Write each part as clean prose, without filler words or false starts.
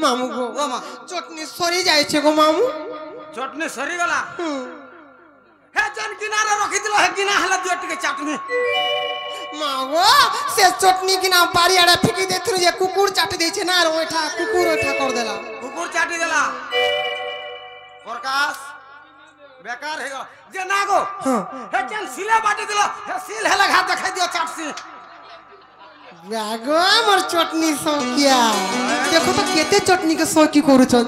মামু গো মা চটনি সরি যাইছে গো মামু চটনি সরি গলা হে যেন কিনারে রখি দিল হে কিনা হলা দিও টিকে চাটনি মা গো সে চটনি কিনা বাড়ি আড়ে ফিকি দেথুর যে কুকুর চাটি দিয়েছে না আর ওইটা কুকুর ওইটা কর দেলা কুকুর চাটি দেলা প্রকাশ বেকার হে গো যে না গো হে যেন সিলে বাটি দিল হে সিল হেলা ঘাত দেখাই দিও চাটছি গো আমার চটনি সৌকিয়া দেখো তো কেতে চটনি কে সৌকি করুছন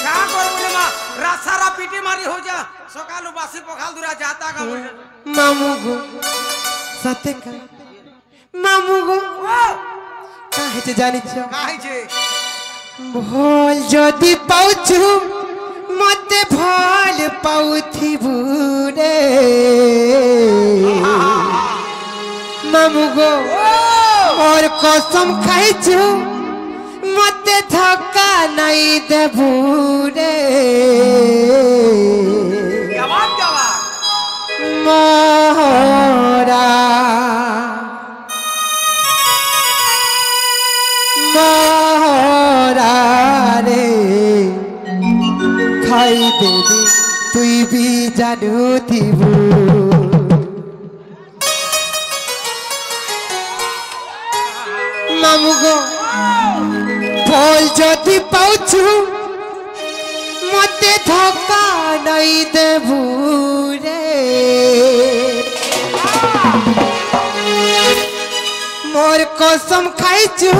কা করব রে মা রাসারা পিটি মারি हो जा সকালু বাসি পখাল দুরা যাতা কা বলে মামু গো সতে কা মামু গো কাহেতে জানিছ কাহিছে ভুল যদি পাউছু মতে ভাল পাউথিবু রে মামু গো মোর কসম খাইছু মতে ধক্কা নাই দেবু রে জবাব জবাব মোরা মোরা রে খাই দেবি তুই বি জানুথিবু মামু গো ভুল যদি পাউছু মতে ধক্কা নাই দেবু রে মোর কসম খাইছু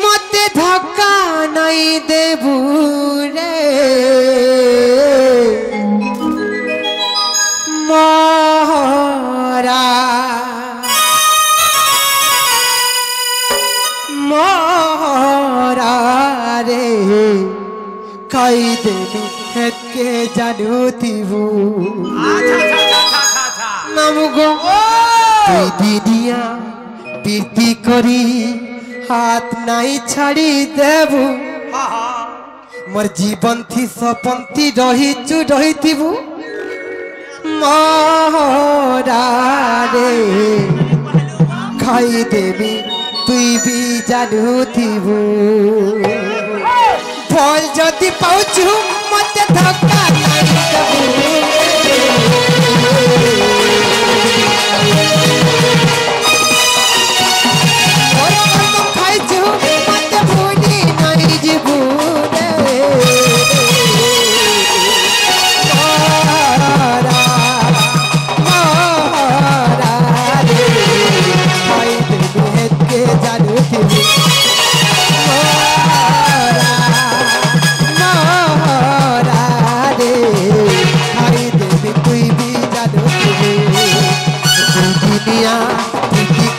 মতে ধক্কা নাই দেবু রে মোরা মোরা রে খাই দেবি হেতকে জানুথিবু মামু গো তুই দিদিয়া প্রীতি করি হাত নাই ছাড়ি দেবু মোর জীবন থি সপন্তি রহিচু রহিথিবু মোরা রে খাই দেবি তুই বি জানুথিবু ফল যদি পাউছু মতে ধক্কা নাই দেবু ওর কসম খাইছু মতে ভুলি নাই যাবু রে মোরা মোরা রে খাই দেবি হেতকে জানুথিবু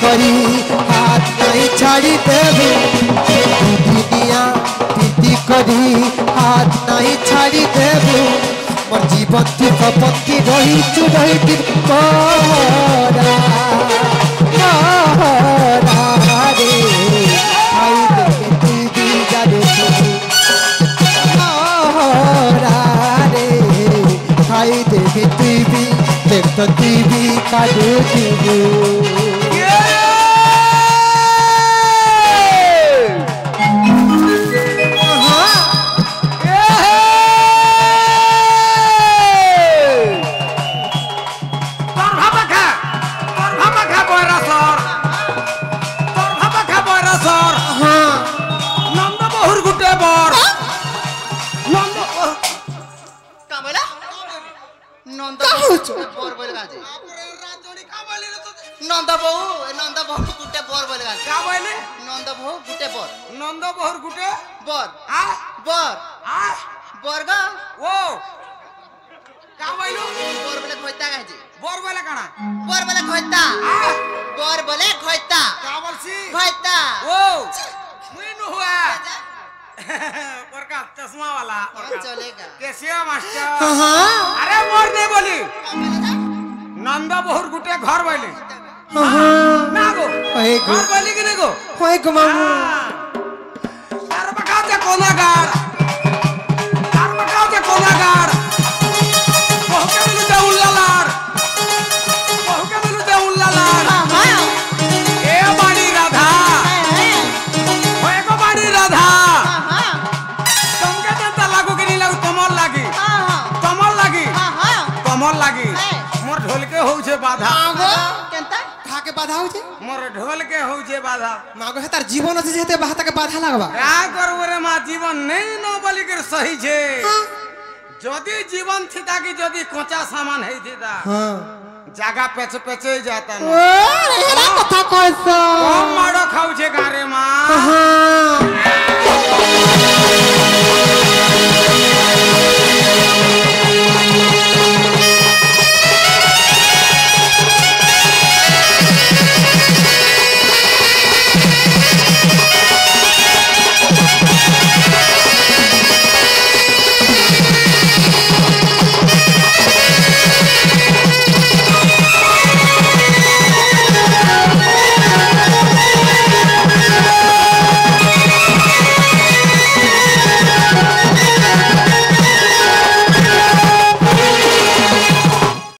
করি হাত নাই ছাড়ি দেবু দুনিয়া প্রীতি করি হাত নাই ছাড়ি দেবু মোর জীবন তু সপন্তি রহিচু রহিতি মোরা মোরা রে খাই দেবে তুই বি জানুথিবু মোরা রে খাই দেবে তুই বি দেখ তো তুই বি কাটুথিবু नंदा बहु गुटे बर बोले का बोले नंदा बहु गुटे बर नंद बहुर गुटे बर आ बर आ बरगा ओ का बोलू बर बोले खोइता काजे बोर बोले काना बर बोले खोइता आ बर बोले खोइता का बोलसी खोइता ओ मुई नु हुआ प्रकाश चश्मा वाला चलेगा कैसे मास्टर अरे मोर नहीं बोली नंद बहुर गुटे घर बोली ना गो घर बोली कि नहीं गो होय गो मामू तार बकाव ते कोना गाड़ बहु के मिलू दे उल्ला लाड़ ए बाड़ी राधा होय गो बाड़ी राधा होउछे बाधा मागो केनता কাকে বাধা হইছে मोर ढोल के होउछे बाधा মাগো হে তার জীবন আছে যেতে বাহাতাকে বাধা লাগবা क्या करबो रे मा जीवन नहीं न बोली के सही छे যদি জীবন থিতা কি যদি কোঁচা সামান হেই থিতা হ্যাঁ জায়গা পেছে পেছে যাতা না ও এরা কথা কইছো কম মাড় খাউছে গারে মা হ্যাঁ